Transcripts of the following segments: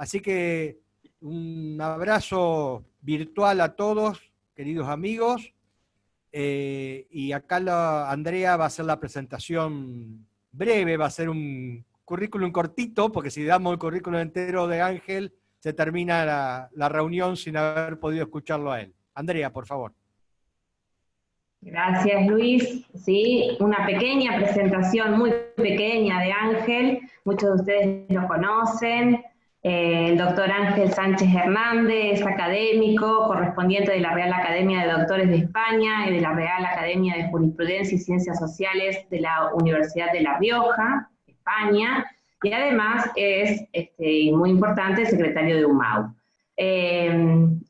Así que un abrazo virtual a todos, queridos amigos. Y acá Andrea va a hacer la presentación breve, va a ser un currículum cortito, porque si damos el currículum entero de Ángel, se termina la reunión sin haber podido escucharlo a él. Andrea, por favor. Gracias, Luis. Sí, una pequeña presentación, muy pequeña de Ángel. Muchos de ustedes lo conocen. El doctor Ángel Sánchez Hernández es académico, correspondiente de la Real Academia de Doctores de España y de la Real Academia de Jurisprudencia y Ciencias Sociales de la Universidad de La Rioja, España, y además es, muy importante, secretario de UMAU.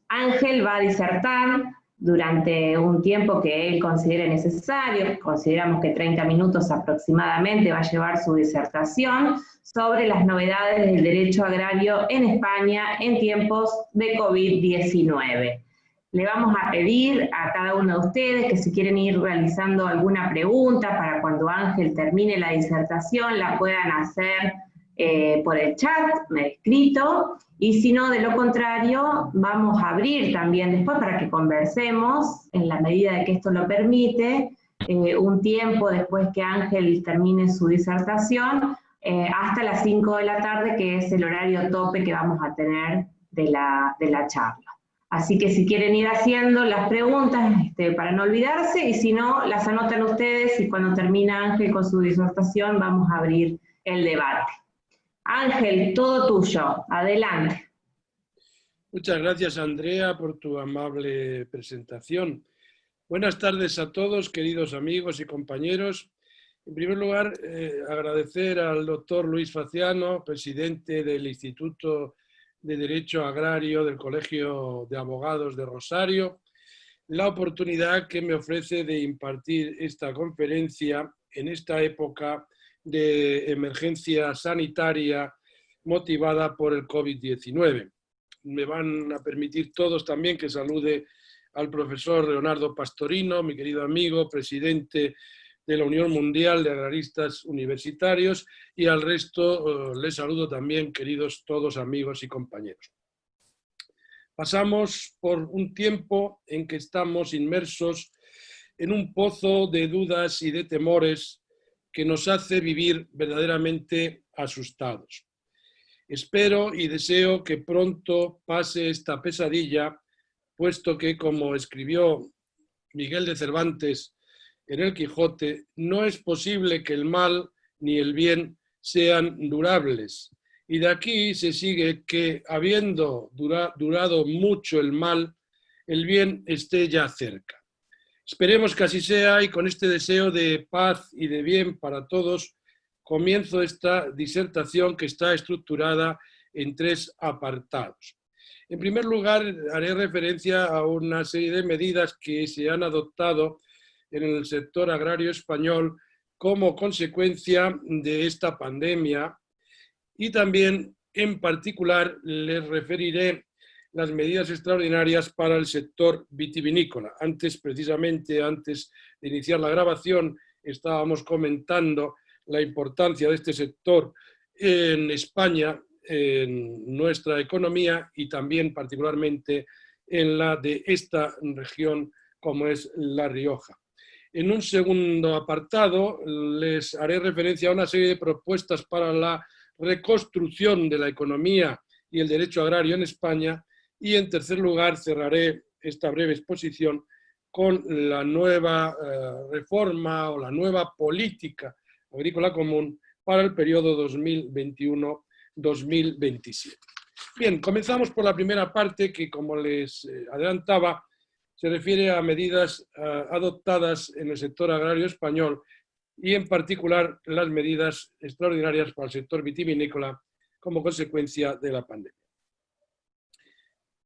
Ángel va a disertar durante un tiempo que él considere necesario, consideramos que 30 minutos aproximadamente va a llevar su disertación, sobre las novedades del derecho agrario en España en tiempos de COVID-19. Le vamos a pedir a cada uno de ustedes que si quieren ir realizando alguna pregunta para cuando Ángel termine la disertación la puedan hacer por el chat, escrito, y si no, de lo contrario, vamos a abrir también después para que conversemos, en la medida de que esto lo permite, un tiempo después que Ángel termine su disertación, hasta las 5 de la tarde, que es el horario tope que vamos a tener de la charla. Así que si quieren ir haciendo las preguntas para no olvidarse, y si no, las anotan ustedes y cuando termina Ángel con su disertación vamos a abrir el debate. Ángel, todo tuyo. Adelante. Muchas gracias, Andrea, por tu amable presentación. Buenas tardes a todos, queridos amigos y compañeros. En primer lugar, agradecer al doctor Luis Faciano, presidente del Instituto de Derecho Agrario del Colegio de Abogados de Rosario, la oportunidad que me ofrece de impartir esta conferencia en esta época de emergencia sanitaria motivada por el COVID-19. Me van a permitir todos también que salude al profesor Leonardo Pastorino, mi querido amigo, presidente de la Unión Mundial de Agraristas Universitarios, y al resto les saludo también, queridos todos amigos y compañeros. Pasamos por un tiempo en que estamos inmersos en un pozo de dudas y de temores que nos hace vivir verdaderamente asustados. Espero y deseo que pronto pase esta pesadilla, puesto que, como escribió Miguel de Cervantes en El Quijote, no es posible que el mal ni el bien sean durables. Y de aquí se sigue que, habiendo durado mucho el mal, el bien esté ya cerca. Esperemos que así sea, y con este deseo de paz y de bien para todos, comienzo esta disertación que está estructurada en 3 apartados. En primer lugar, haré referencia a una serie de medidas que se han adoptado en el sector agrario español como consecuencia de esta pandemia, y también, en particular, les referiré las medidas extraordinarias para el sector vitivinícola. Precisamente antes de iniciar la grabación, estábamos comentando la importancia de este sector en España, en nuestra economía y también particularmente en la de esta región como es La Rioja. En un segundo apartado les haré referencia a una serie de propuestas para la reconstrucción de la economía y el derecho agrario en España, y en tercer lugar cerraré esta breve exposición con la nueva reforma o la nueva política agrícola común para el periodo 2021-2027. Bien, comenzamos por la primera parte que, como les adelantaba, se refiere a medidas adoptadas en el sector agrario español y en particular las medidas extraordinarias para el sector vitivinícola como consecuencia de la pandemia.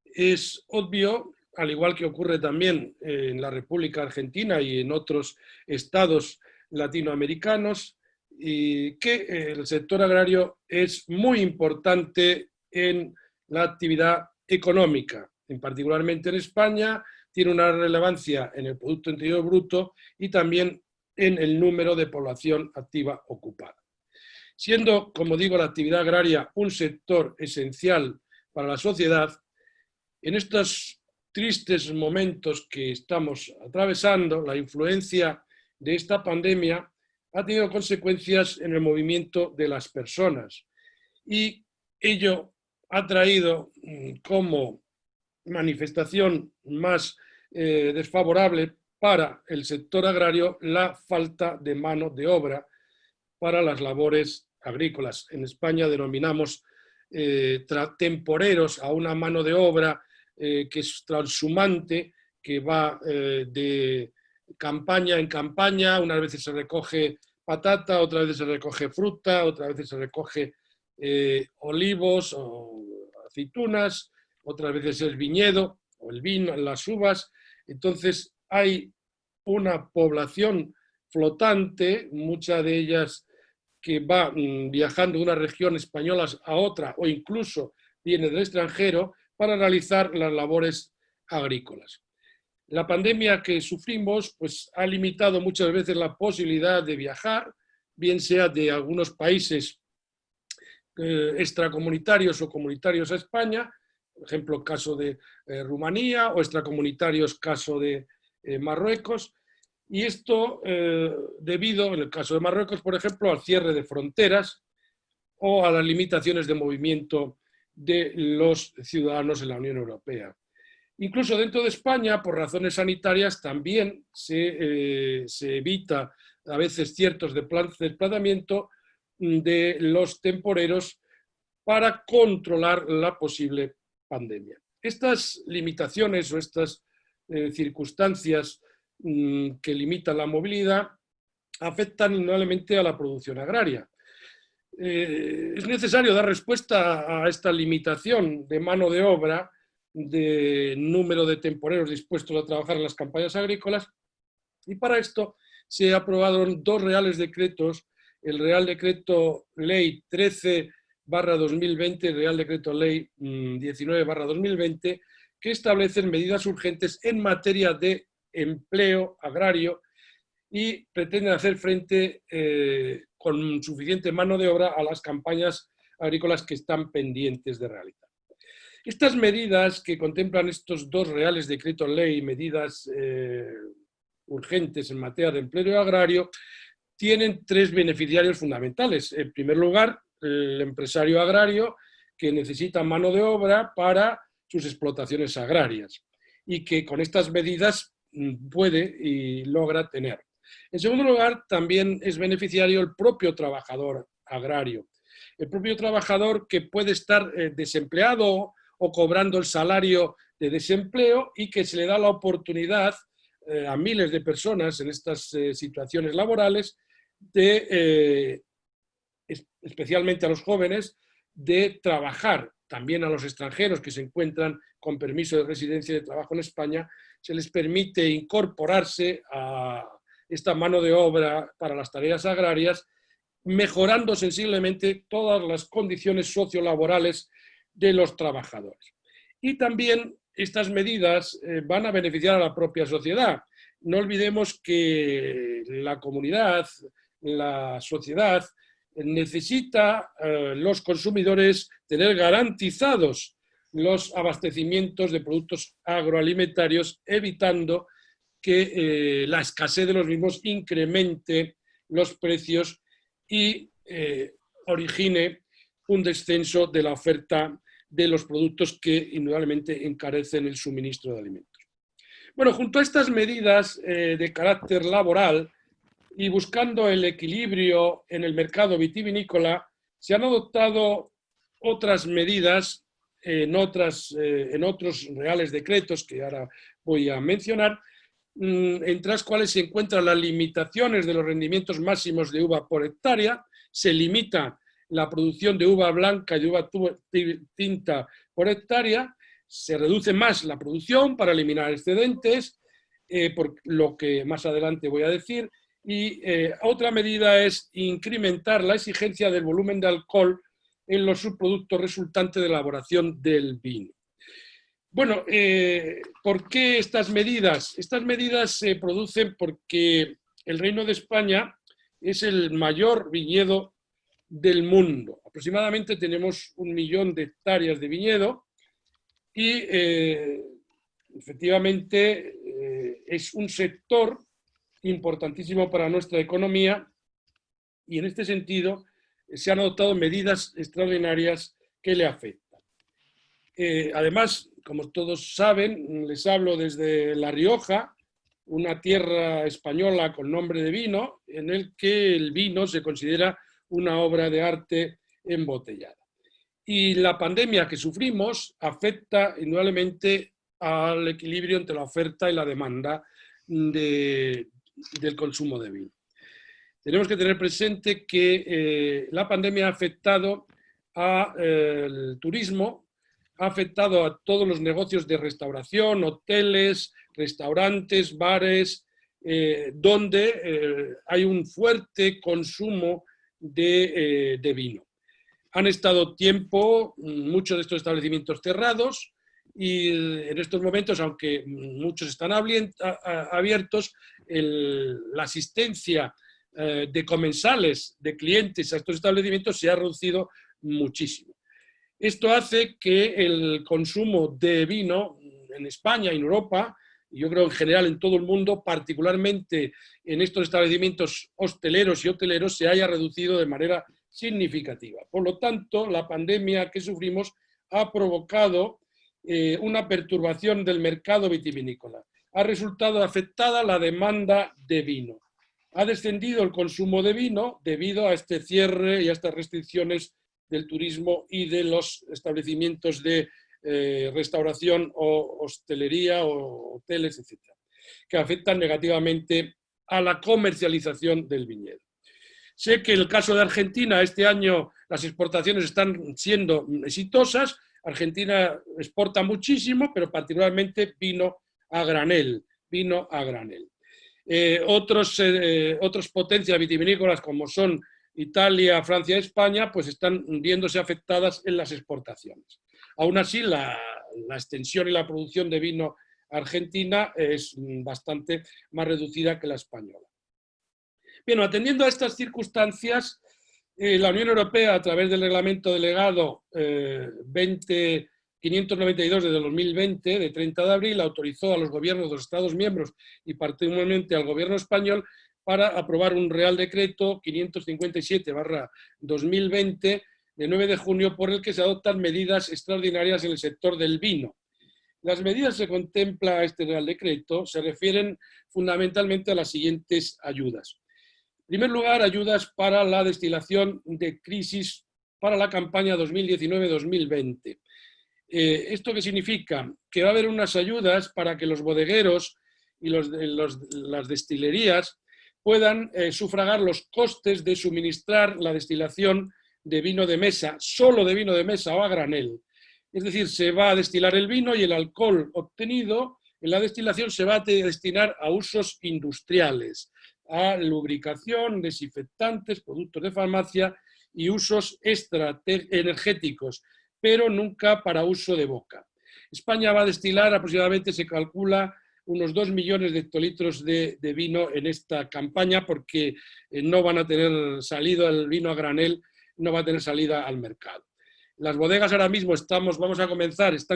Es obvio, al igual que ocurre también en la República Argentina y en otros estados latinoamericanos, que el sector agrario es muy importante en la actividad económica, particularmente en España, tiene una relevancia en el Producto Interior Bruto y también en el número de población activa ocupada. Siendo, como digo, la actividad agraria un sector esencial para la sociedad, en estos tristes momentos que estamos atravesando, la influencia de esta pandemia ha tenido consecuencias en el movimiento de las personas y ello ha traído como manifestación más desfavorable para el sector agrario la falta de mano de obra para las labores agrícolas. En España denominamos temporeros a una mano de obra que es transhumante, que va de campaña en campaña, unas veces se recoge patata, otras veces se recoge fruta, otras veces se recoge olivos o aceitunas, otras veces el viñedo o el vino, las uvas. Entonces hay una población flotante, muchas de ellas que va viajando de una región española a otra o incluso viene del extranjero para realizar las labores agrícolas. La pandemia que sufrimos pues, ha limitado muchas veces la posibilidad de viajar, bien sea de algunos países extracomunitarios o comunitarios a España, por ejemplo, caso de Rumanía, o extracomunitarios, caso de Marruecos, y esto debido, en el caso de Marruecos, por ejemplo, al cierre de fronteras o a las limitaciones de movimiento de los ciudadanos en la Unión Europea. Incluso dentro de España, por razones sanitarias, también se evita a veces ciertos desplazamientos de los temporeros para controlar la posible pandemia. Estas limitaciones o estas circunstancias que limitan la movilidad afectan indudablemente a la producción agraria. Es necesario dar respuesta a esta limitación de mano de obra, de número de temporeros dispuestos a trabajar en las campañas agrícolas, y para esto se aprobaron dos reales decretos, el Real Decreto Ley 13/2020 y el Real Decreto Ley 19/2020, que establecen medidas urgentes en materia de empleo agrario y pretenden hacer frente con suficiente mano de obra a las campañas agrícolas que están pendientes de realizar. Estas medidas que contemplan estos dos reales decretos ley, medidas urgentes en materia de empleo agrario, tienen tres beneficiarios fundamentales. En primer lugar, el empresario agrario que necesita mano de obra para sus explotaciones agrarias y que con estas medidas puede y logra tener. En segundo lugar, también es beneficiario el propio trabajador agrario. El propio trabajador que puede estar desempleado o cobrando el salario de desempleo y que se le da la oportunidad a miles de personas en estas situaciones laborales, especialmente a los jóvenes, de trabajar. También a los extranjeros que se encuentran con permiso de residencia y de trabajo en España, se les permite incorporarse a esta mano de obra para las tareas agrarias, mejorando sensiblemente todas las condiciones sociolaborales de los trabajadores. Y también estas medidas van a beneficiar a la propia sociedad. No olvidemos que la comunidad, la sociedad, necesita los consumidores tener garantizados los abastecimientos de productos agroalimentarios, evitando que la escasez de los mismos incremente los precios y origine un descenso de la oferta de los productos que indudablemente encarecen el suministro de alimentos. Bueno, junto a estas medidas de carácter laboral y buscando el equilibrio en el mercado vitivinícola, se han adoptado otras medidas en otros reales decretos que ahora voy a mencionar, entre las cuales se encuentran las limitaciones de los rendimientos máximos de uva por hectárea, se limita la producción de uva blanca y de uva tinta por hectárea, se reduce más la producción para eliminar excedentes, por lo que más adelante voy a decir, y otra medida es incrementar la exigencia del volumen de alcohol en los subproductos resultantes de la elaboración del vino. Bueno, ¿por qué estas medidas? Estas medidas se producen porque el Reino de España es el mayor viñedo del mundo. Aproximadamente tenemos 1 millón de hectáreas de viñedo y efectivamente es un sector importantísimo para nuestra economía y en este sentido se han adoptado medidas extraordinarias que le afectan. Además, como todos saben, les hablo desde La Rioja, una tierra española con nombre de vino, en el que el vino se considera una obra de arte embotellada. Y la pandemia que sufrimos afecta indudablemente al equilibrio entre la oferta y la demanda del consumo de vino. Tenemos que tener presente que la pandemia ha afectado al turismo, ha afectado a todos los negocios de restauración, hoteles, restaurantes, bares, donde hay un fuerte consumo de vino. Han estado tiempo muchos de estos establecimientos cerrados y en estos momentos, aunque muchos están abiertos, la asistencia de comensales, de clientes a estos establecimientos se ha reducido muchísimo. Esto hace que el consumo de vino en España, en Europa, y yo creo en general en todo el mundo, particularmente en estos establecimientos hosteleros y hoteleros, se haya reducido de manera significativa. Por lo tanto, la pandemia que sufrimos ha provocado una perturbación del mercado vitivinícola. Ha resultado afectada la demanda de vino. Ha descendido el consumo de vino debido a este cierre y a estas restricciones del turismo y de los establecimientos de restauración o hostelería o hoteles, etcétera, que afectan negativamente a la comercialización del viñedo. Sé que en el caso de Argentina, este año las exportaciones están siendo exitosas. Argentina exporta muchísimo, pero particularmente vino a granel. Otras potencias vitivinícolas como son Italia, Francia, España, pues están viéndose afectadas en las exportaciones. Aún así, la extensión y la producción de vino argentina es bastante más reducida que la española. Bien, atendiendo a estas circunstancias, la Unión Europea, a través del Reglamento Delegado 592 de 2020, de 30 de abril, autorizó a los gobiernos de los Estados miembros y particularmente al gobierno español para aprobar un Real Decreto 557/2020 de 9 de junio por el que se adoptan medidas extraordinarias en el sector del vino. Las medidas que contempla este Real Decreto se refieren fundamentalmente a las siguientes ayudas. En primer lugar, ayudas para la destilación de crisis para la campaña 2019-2020. ¿Esto qué significa? Que va a haber unas ayudas para que los bodegueros y las destilerías puedan sufragar los costes de suministrar la destilación de vino de mesa, solo de vino de mesa o a granel. Es decir, se va a destilar el vino y el alcohol obtenido en la destilación se va a destinar a usos industriales, a lubricación, desinfectantes, productos de farmacia y usos energéticos, pero nunca para uso de boca. España va a destilar aproximadamente, se calcula, unos 2 millones de hectolitros de vino en esta campaña porque no van a tener salida el vino a granel, no va a tener salida al mercado. Las bodegas ahora mismo están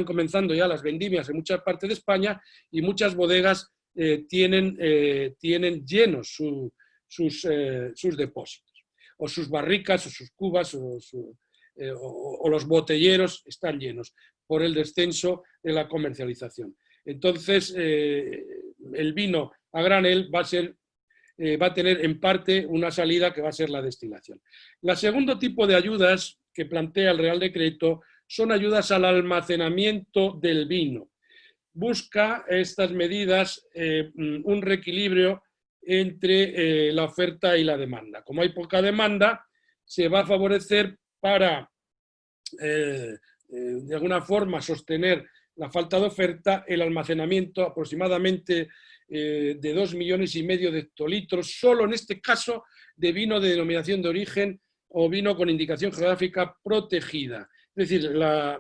comenzando ya las vendimias en muchas partes de España y muchas bodegas tienen llenos sus depósitos, o sus barricas, o sus cubas, o los botelleros están llenos por el descenso de la comercialización. Entonces, el vino a granel va a tener en parte una salida que va a ser la destilación. El segundo tipo de ayudas que plantea el Real Decreto son ayudas al almacenamiento del vino. Busca estas medidas un reequilibrio entre la oferta y la demanda. Como hay poca demanda, se va a favorecer para, de alguna forma, sostener la falta de oferta, el almacenamiento aproximadamente de 2,5 millones de hectolitros, solo en este caso de vino de denominación de origen o vino con indicación geográfica protegida. Es decir,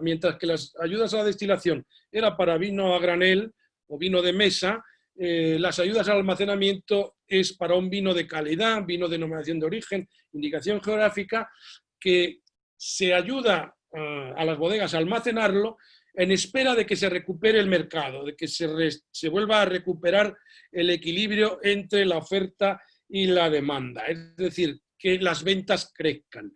mientras que las ayudas a la destilación era para vino a granel o vino de mesa, las ayudas al almacenamiento es para un vino de calidad, vino de denominación de origen, indicación geográfica, que se ayuda a las bodegas a almacenarlo en espera de que se recupere el mercado, de que se vuelva a recuperar el equilibrio entre la oferta y la demanda, es decir, que las ventas crezcan.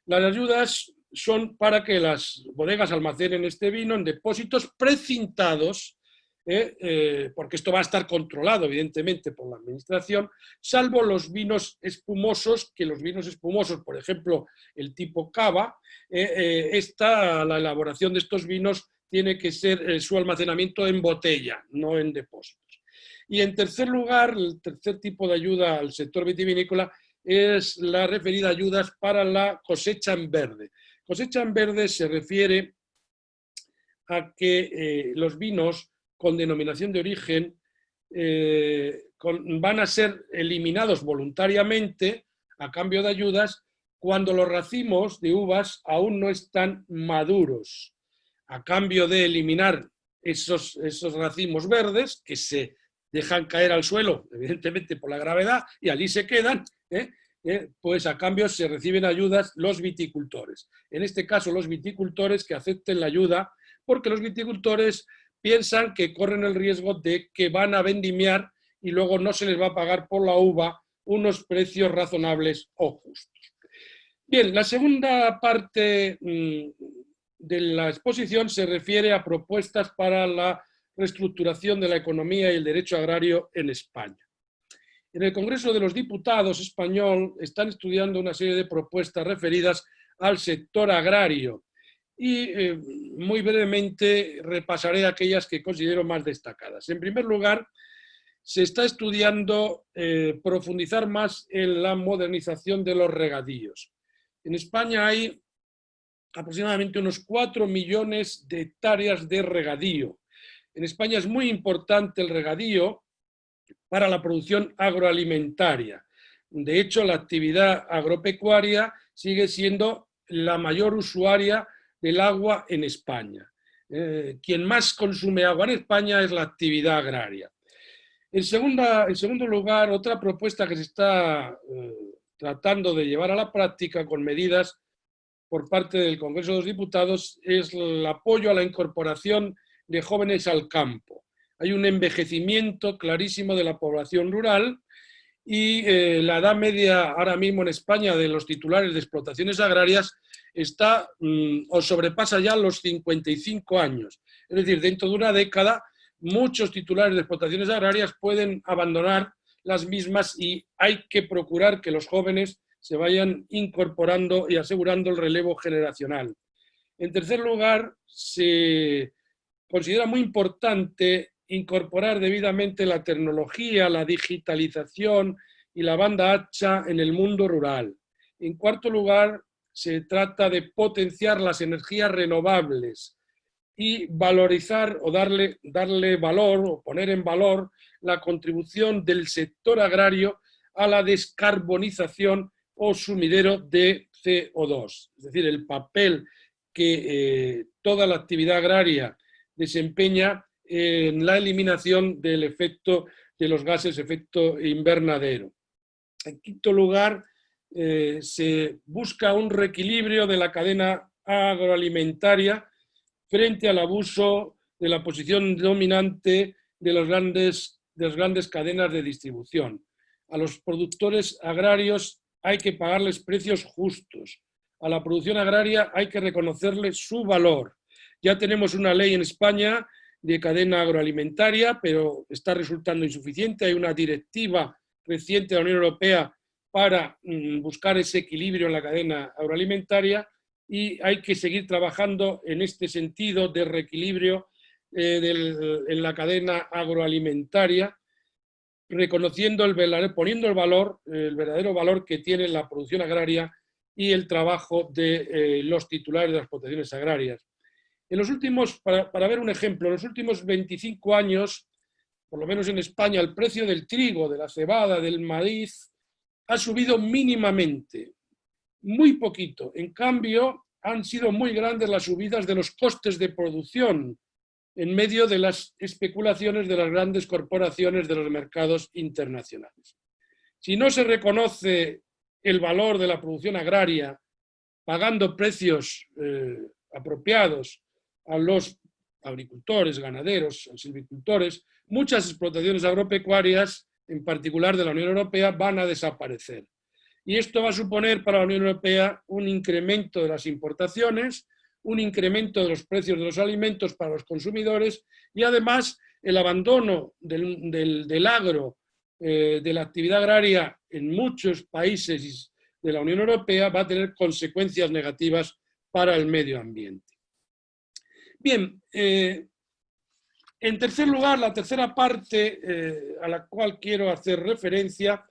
Las ayudas son para que las bodegas almacenen este vino en depósitos precintados, porque esto va a estar controlado evidentemente por la administración, salvo los vinos espumosos, que los vinos espumosos, por ejemplo, el tipo cava, la elaboración de estos vinos tiene que ser su almacenamiento en botella, no en depósitos. Y en tercer lugar, el tercer tipo de ayuda al sector vitivinícola es la referida a ayudas para la cosecha en verde. Cosecha en verde se refiere a que los vinos con denominación de origen van a ser eliminados voluntariamente a cambio de ayudas cuando los racimos de uvas aún no están maduros. A cambio de eliminar esos racimos verdes que se dejan caer al suelo, evidentemente por la gravedad, y allí se quedan, pues a cambio se reciben ayudas los viticultores. En este caso, los viticultores que acepten la ayuda, porque los viticultores piensan que corren el riesgo de que van a vendimiar y luego no se les va a pagar por la uva unos precios razonables o justos. Bien, la segunda parte de la exposición se refiere a propuestas para la reestructuración de la economía y el derecho agrario en España. En el Congreso de los Diputados español están estudiando una serie de propuestas referidas al sector agrario y muy brevemente repasaré aquellas que considero más destacadas. En primer lugar, se está estudiando profundizar más en la modernización de los regadíos. En España hay aproximadamente unos 4 millones de hectáreas de regadío. En España es muy importante el regadío para la producción agroalimentaria. De hecho, la actividad agropecuaria sigue siendo la mayor usuaria del agua en España. Quien más consume agua en España es la actividad agraria. En segundo lugar, otra propuesta que se está tratando de llevar a la práctica con medidas por parte del Congreso de los Diputados es el apoyo a la incorporación de jóvenes al campo. Hay un envejecimiento clarísimo de la población rural y la edad media ahora mismo en España de los titulares de explotaciones agrarias está o sobrepasa ya los 55 años. Es decir, dentro de una década muchos titulares de explotaciones agrarias pueden abandonar las mismas y hay que procurar que los jóvenes se vayan incorporando y asegurando el relevo generacional. En tercer lugar, se considera muy importante incorporar debidamente la tecnología, la digitalización y la banda ancha en el mundo rural. En cuarto lugar, se trata de potenciar las energías renovables y valorizar o darle valor o poner en valor la contribución del sector agrario a la descarbonización o sumidero de CO2. Es decir, el papel que toda la actividad agraria desempeña en la eliminación del efecto de los gases efecto invernadero. En quinto lugar, se busca un reequilibrio de la cadena agroalimentaria frente al abuso de la posición dominante de las grandes cadenas de distribución. A los productores agrarios hay que pagarles precios justos. A la producción agraria hay que reconocerle su valor. Ya tenemos una ley en España de cadena agroalimentaria, pero está resultando insuficiente. Hay una directiva reciente de la Unión Europea para buscar ese equilibrio en la cadena agroalimentaria y hay que seguir trabajando en este sentido de reequilibrio en la cadena agroalimentaria, reconociendo poniendo el verdadero valor que tiene la producción agraria y el trabajo de los titulares de las explotaciones agrarias. En los últimos, para ver un ejemplo, en los últimos 25 años, por lo menos en España, el precio del trigo, de la cebada, del maíz, ha subido mínimamente, muy poquito. En cambio, han sido muy grandes las subidas de los costes de producción en medio de las especulaciones de las grandes corporaciones de los mercados internacionales. Si no se reconoce el valor de la producción agraria, pagando precios apropiados a los agricultores, ganaderos, silvicultores, muchas explotaciones agropecuarias, en particular de la Unión Europea, van a desaparecer. Y esto va a suponer para la Unión Europea un incremento de las importaciones, un incremento de los precios de los alimentos para los consumidores y además el abandono del agro, de la actividad agraria en muchos países de la Unión Europea va a tener consecuencias negativas para el medio ambiente. Bien, en tercer lugar, la tercera parte a la cual quiero hacer referencia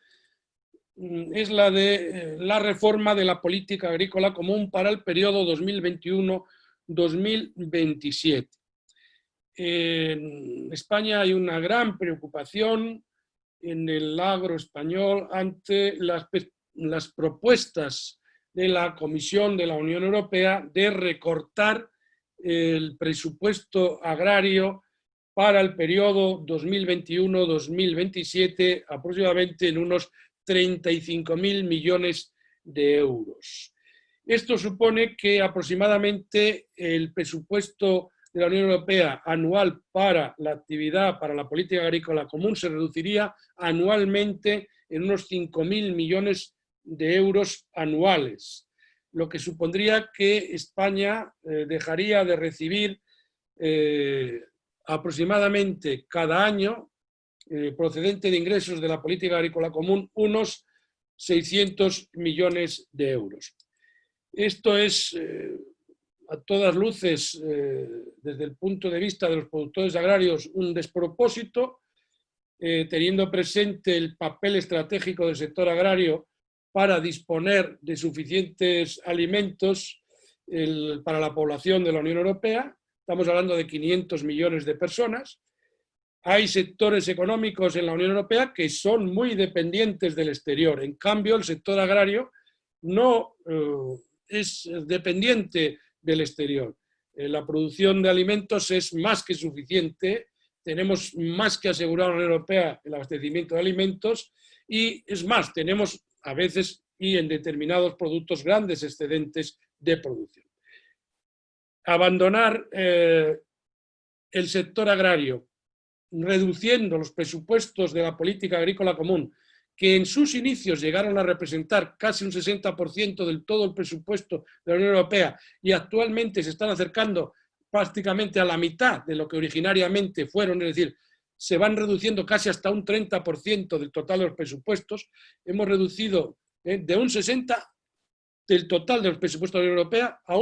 es la de la reforma de la política agrícola común para el periodo 2021-2027. En España hay una gran preocupación en el agro español ante las propuestas de la Comisión de la Unión Europea de recortar el presupuesto agrario para el periodo 2021-2027 aproximadamente en unos 35.000 millones de euros. Esto supone que aproximadamente el presupuesto de la Unión Europea anual para la actividad, para la política agrícola común, se reduciría anualmente en unos 5.000 millones de euros anuales, lo que supondría que España dejaría de recibir aproximadamente cada año, procedente de ingresos de la política agrícola común, unos 600 millones de euros. Esto es, a todas luces, desde el punto de vista de los productores agrarios, un despropósito, teniendo presente el papel estratégico del sector agrario para disponer de suficientes alimentos para la población de la Unión Europea. Estamos hablando de 500 millones de personas. Hay sectores económicos en la Unión Europea que son muy dependientes del exterior. En cambio, el sector agrario no es dependiente del exterior. La producción de alimentos es más que suficiente. Tenemos más que asegurar a la Unión Europea el abastecimiento de alimentos y es más, tenemos a veces y en determinados productos grandes excedentes de producción. Abandonar el sector agrario, reduciendo los presupuestos de la política agrícola común, que en sus inicios llegaron a representar casi un 60% del todo el presupuesto de la Unión Europea y actualmente se están acercando prácticamente a la mitad de lo que originariamente fueron, es decir, se van reduciendo casi hasta un 30% del total de los presupuestos. Hemos reducido de un 60% del total de los presupuestos de la Unión Europea a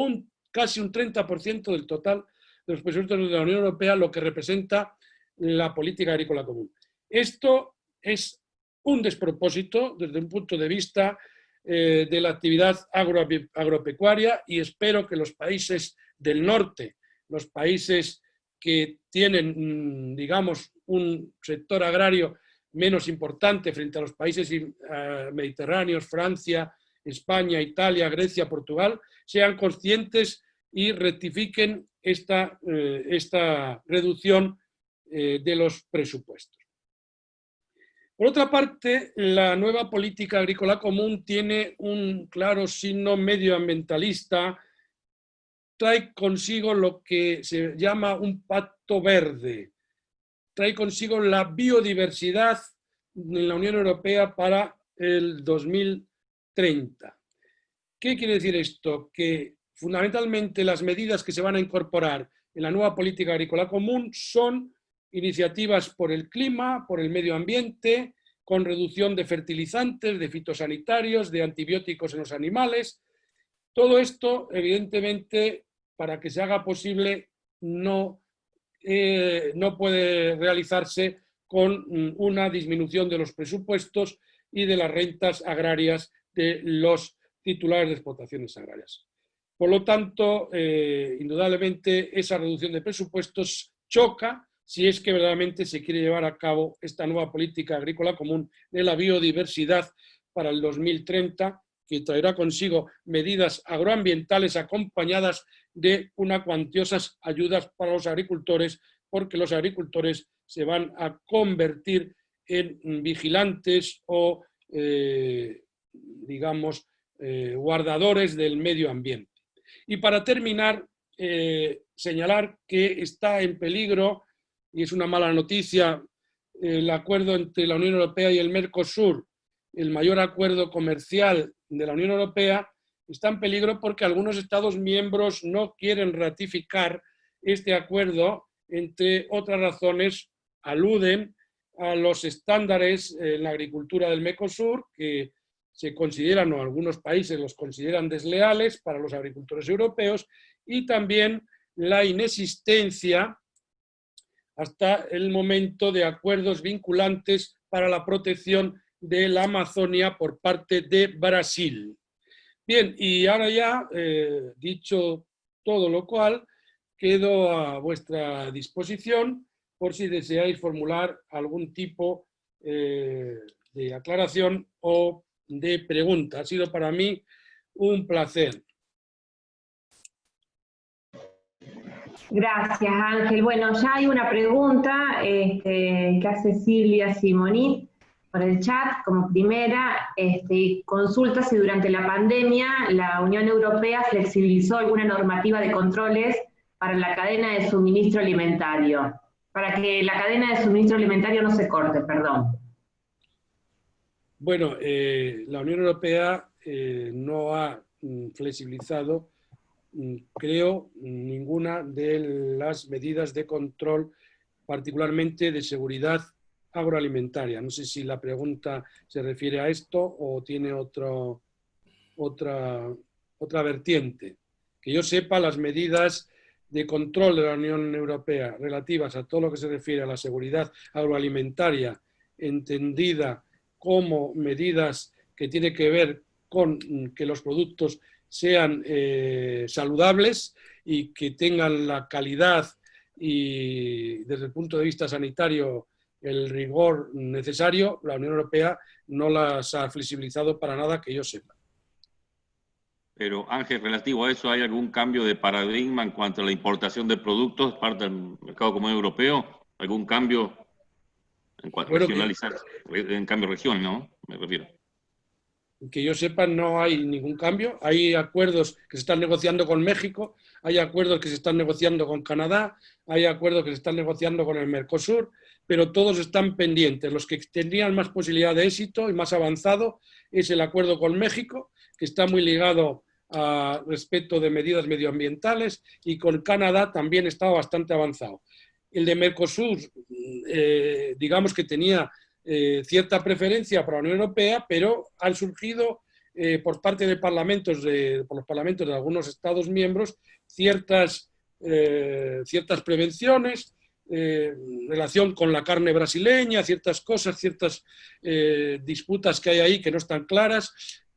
casi un 30% del total de los presupuestos de la Unión Europea, lo que representa la política agrícola común. Esto es un despropósito desde un punto de vista de la actividad agropecuaria y espero que los países del norte, los países que tienen, digamos, un sector agrario menos importante frente a los países mediterráneos, Francia, España, Italia, Grecia, Portugal, sean conscientes y rectifiquen esta reducción de los presupuestos. Por otra parte, la nueva política agrícola común tiene un claro signo medioambientalista, trae consigo lo que se llama un pacto verde, trae consigo la biodiversidad en la Unión Europea para el 2030. ¿Qué quiere decir esto? Que fundamentalmente las medidas que se van a incorporar en la nueva política agrícola común son iniciativas por el clima, por el medio ambiente, con reducción de fertilizantes, de fitosanitarios, de antibióticos en los animales. Todo esto, evidentemente, para que se haga posible, no puede realizarse con una disminución de los presupuestos y de las rentas agrarias de los titulares de explotaciones agrarias. Por lo tanto, indudablemente, esa reducción de presupuestos choca si es que verdaderamente se quiere llevar a cabo esta nueva política agrícola común de la biodiversidad para el 2030, que traerá consigo medidas agroambientales acompañadas de unas cuantiosas ayudas para los agricultores, porque los agricultores se van a convertir en vigilantes o digamos, guardadores del medio ambiente. Y para terminar, señalar que está en peligro, y es una mala noticia, el acuerdo entre la Unión Europea y el Mercosur, el mayor acuerdo comercial de la Unión Europea, está en peligro porque algunos Estados miembros no quieren ratificar este acuerdo, entre otras razones, aluden a los estándares en la agricultura del Mercosur, que se consideran, o algunos países los consideran desleales para los agricultores europeos, y también la inexistencia hasta el momento de acuerdos vinculantes para la protección de la Amazonia por parte de Brasil. Bien, y ahora ya, dicho todo lo cual, quedo a vuestra disposición por si deseáis formular algún tipo de aclaración o de pregunta. Ha sido para mí un placer. Gracias, Ángel. Bueno, ya hay una pregunta que hace Silvia Simoni por el chat como primera. Consulta si durante la pandemia la Unión Europea flexibilizó alguna normativa de controles para la cadena de suministro alimentario, para que la cadena de suministro alimentario no se corte, perdón. Bueno, la Unión Europea no ha flexibilizado, creo, ninguna de las medidas de control, particularmente de seguridad agroalimentaria. No sé si la pregunta se refiere a esto o tiene otra vertiente. Que yo sepa, las medidas de control de la Unión Europea relativas a todo lo que se refiere a la seguridad agroalimentaria, entendida como medidas que tienen que ver con que los productos sean saludables y que tengan la calidad y, desde el punto de vista sanitario, el rigor necesario, la Unión Europea no las ha flexibilizado para nada que yo sepa. Pero, Ángel, relativo a eso, ¿hay algún cambio de paradigma en cuanto a la importación de productos parte del mercado común europeo? ¿Algún cambio en cuanto a regionalizar? En cambio de región, ¿no? Me refiero. Que yo sepa, no hay ningún cambio. Hay acuerdos que se están negociando con México, hay acuerdos que se están negociando con Canadá, hay acuerdos que se están negociando con el Mercosur, pero todos están pendientes. Los que tendrían más posibilidad de éxito y más avanzado es el acuerdo con México, que está muy ligado a respecto de medidas medioambientales, y con Canadá también estaba bastante avanzado. El de Mercosur, digamos que tenía cierta preferencia para la Unión Europea, pero han surgido por parte de por los parlamentos de algunos Estados miembros ciertas prevenciones en relación con la carne brasileña, ciertas cosas, ciertas disputas que hay ahí que no están claras,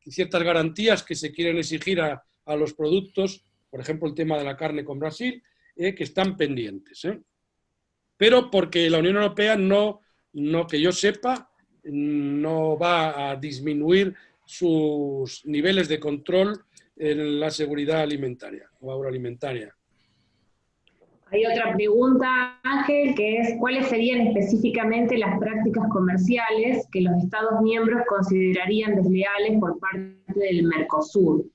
ciertas garantías que se quieren exigir a los productos, por ejemplo el tema de la carne con Brasil, que están pendientes. Pero porque la Unión Europea no, que yo sepa, no va a disminuir sus niveles de control en la seguridad alimentaria o agroalimentaria. Hay otra pregunta, Ángel, que es ¿cuáles serían específicamente las prácticas comerciales que los Estados miembros considerarían desleales por parte del Mercosur?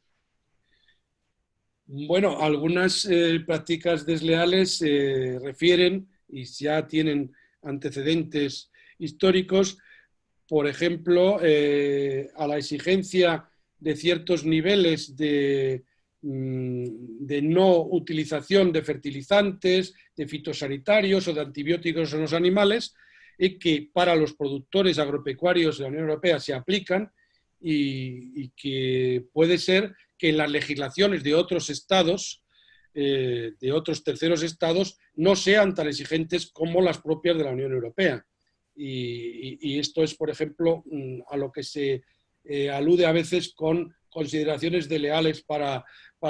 Bueno, algunas prácticas desleales se refieren, y ya tienen antecedentes históricos, por ejemplo, a la exigencia de ciertos niveles de no utilización de fertilizantes, de fitosanitarios o de antibióticos en los animales, que para los productores agropecuarios de la Unión Europea se aplican, y que puede ser que en las legislaciones de otros estados, de otros terceros estados, no sean tan exigentes como las propias de la Unión Europea. Y esto es, por ejemplo, a lo que se alude a veces con consideraciones desleales para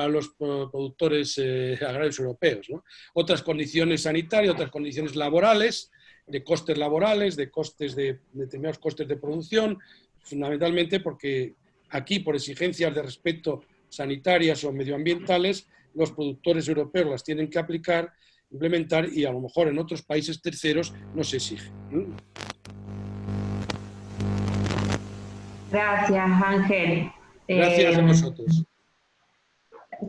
los productores agrarios europeos, ¿no? Otras condiciones sanitarias, otras condiciones laborales, de costes laborales, de costes de determinados costes de producción, fundamentalmente porque aquí, por exigencias de respeto sanitarias o medioambientales, los productores europeos las tienen que aplicar, implementar, y a lo mejor en otros países terceros no se exige. Gracias, Ángel. Gracias a vosotros.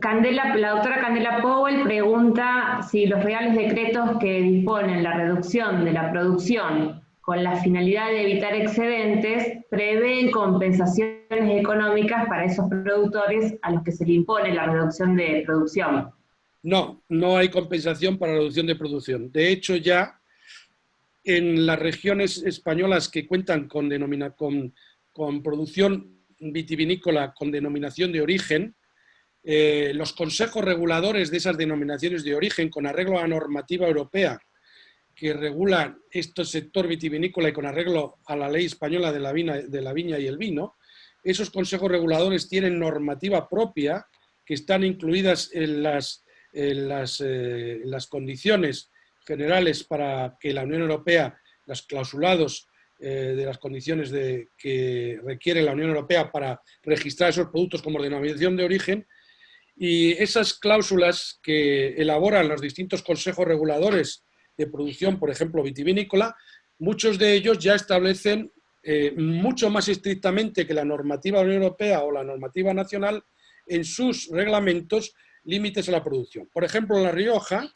La doctora Candela Powell pregunta si los reales decretos que disponen la reducción de la producción con la finalidad de evitar excedentes prevén compensaciones económicas para esos productores a los que se le impone la reducción de producción. No, no hay compensación para la reducción de producción. De hecho, ya en las regiones españolas que cuentan con producción vitivinícola con denominación de origen, los consejos reguladores de esas denominaciones de origen, con arreglo a la normativa europea que regula este sector vitivinícola y con arreglo a la ley española de la viña y el vino, esos consejos reguladores tienen normativa propia que están incluidas en las condiciones generales para que la Unión Europea, los clausulados de las condiciones que requiere la Unión Europea para registrar esos productos como denominación de origen, y esas cláusulas que elaboran los distintos consejos reguladores de producción, por ejemplo, vitivinícola, muchos de ellos ya establecen mucho más estrictamente que la normativa de la Unión Europea o la normativa nacional en sus reglamentos límites a la producción. Por ejemplo, en La Rioja,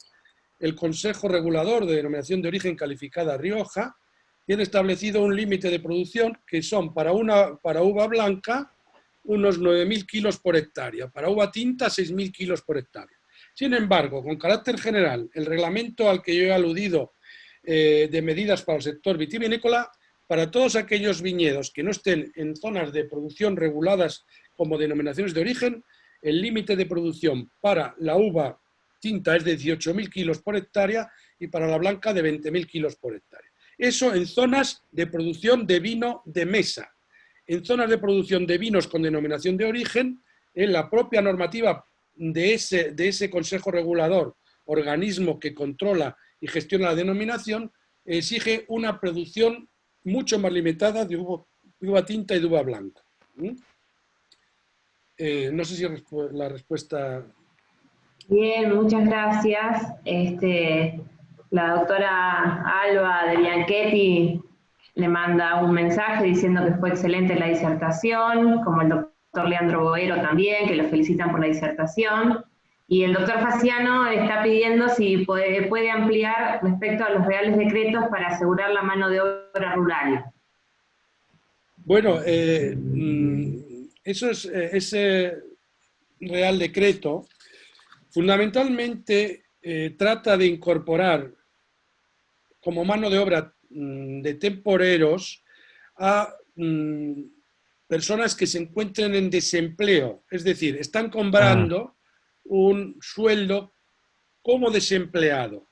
el Consejo Regulador de Denominación de Origen Calificada Rioja tiene establecido un límite de producción que son para uva blanca unos 9.000 kilos por hectárea, para uva tinta 6.000 kilos por hectárea. Sin embargo, con carácter general, el reglamento al que yo he aludido de medidas para el sector vitivinícola, para todos aquellos viñedos que no estén en zonas de producción reguladas como denominaciones de origen, el límite de producción para la uva tinta es de 18.000 kilos por hectárea y para la blanca de 20.000 kilos por hectárea. Eso en zonas de producción de vino de mesa. En zonas de producción de vinos con denominación de origen, en la propia normativa de ese Consejo Regulador, organismo que controla y gestiona la denominación, exige una producción mucho más limitada de uva tinta y de uva blanca. No sé si la respuesta... Bien, muchas gracias. La doctora Alba de Bianchetti le manda un mensaje diciendo que fue excelente la disertación, como el doctor Leandro Boero también, que lo felicitan por la disertación. Y el doctor Faciano está pidiendo si puede ampliar respecto a los reales decretos para asegurar la mano de obra rural. Bueno, ese real decreto fundamentalmente trata de incorporar como mano de obra de temporeros a personas que se encuentren en desempleo, es decir, están cobrando un sueldo como desempleado